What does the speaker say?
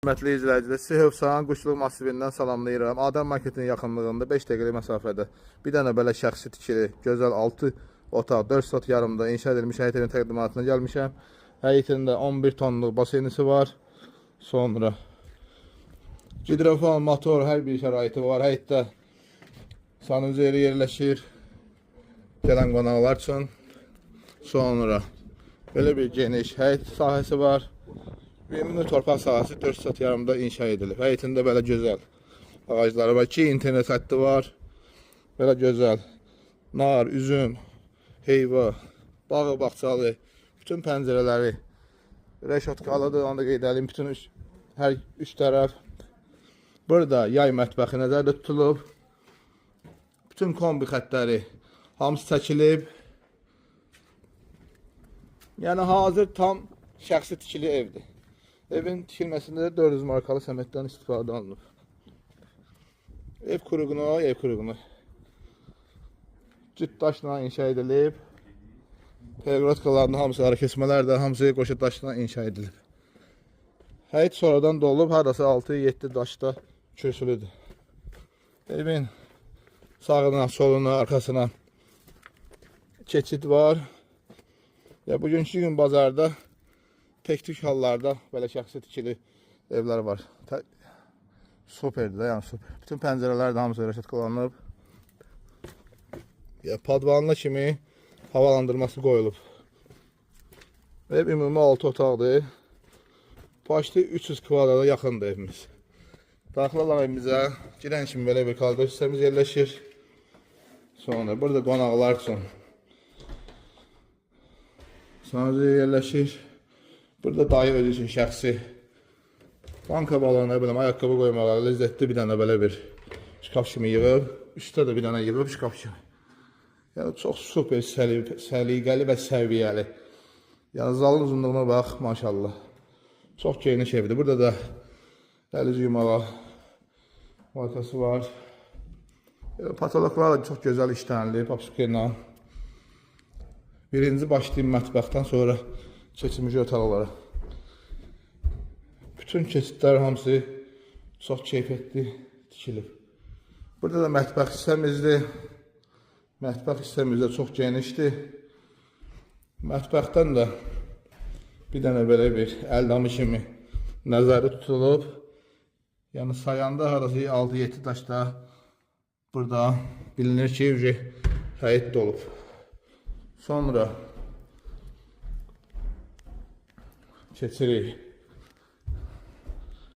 Hörmətli izləyicilər, sizi Hövsan Quşluq Masivindən salamlayıram. Adəm marketinin yaxınlığında 5 dəqiqəlik məsafədə bir dənə belə şəxsi tikili, gözəl 6 otaq, 4 sot yarımda inşa edilmiş həyət evinin təqdimatına gəlmişəm. Həyətində 11 tonluq baseynisi var. Sonra gidrofon, motor, hər bir şəraiti var. Həyətdə sanuzeli yerləşir gələn qonaqlar üçün. Sonra belə bir geniş həyət sahəsi var. Ümumi torpaq sahəsi 4 sot yarımda inşa edilib. Həyətində belə gözəl ağacları var. 2 internet xətti var. Belə gözəl nar, üzüm, heyva, bağı, bağçalı, bütün pəncərələri reşotkalıdır. Onu da qeyd edelim. Bütün hər üç tərəf. Burada yay mətbəxi nəzərdə tutulub. Bütün kombi xəttləri hamısı çəkilib. Yəni hazır tam şəxsi tikili evdir. Evin tikilməsində 400 markalı səmətdən istifadə olunub. Ev kuruğunu cüt daşla inşa edilib. Pergolotkalarının hamısı, ara kesmələr də hamısı qoşa daşla inşa edilib. Həyət sonradan dolub, harası 6-7 daşda köşülüdür. Evin sağına, soluna, arkasına keçid var. Ya bugünkü gün bazarda tek hallarda böyle şəxsi tikili evlər var. Superdir də, yəni super. Bütün pəncərələr də hamısı reşatkalanıb. Ya padvanlı kimi havalandırması qoyulub. Ev ümumi 6 otaqdır. Başlı 300 kvadrata yaxındır evimiz. Daxil evimizə girən kimi belə bir koridor hissəmiz yerləşir. Sonra burada qonaqlar üçün sanuzeli yerləşir. Burada dayı özü üçün şəxsi banka balığına, biləm, ayaqqabı qoymağa ləzzətli bir dənə belə bir şkaf kimi yığıb. Üstdə də bir dənə yığıb şkaf kimi. Yəni çox super səliqəli və səviyyəli. Yəni zalın uzunluğuna bax, maşallah. Çox geniş evdir. Burada da dəliz yumağa markası var. Patologlar da çox gözəl işlənilib, papsuka ilə. Birinci başlayayım mətbəxdən, sonra keçilmiş otaqlara. Bütün keçidlər hamısı çox keyfiyyətli tikilib. Burada da mətbəx hissəmizdir. Mətbəx hissəmizdə çox genişdir. Mətbəxdən də bir dənə belə bir əldamı kimi nəzərdə tutulub. Yəni sayanda harası 6-7 daşda burada bilinir ki, həyət dolub. Sonra keçirik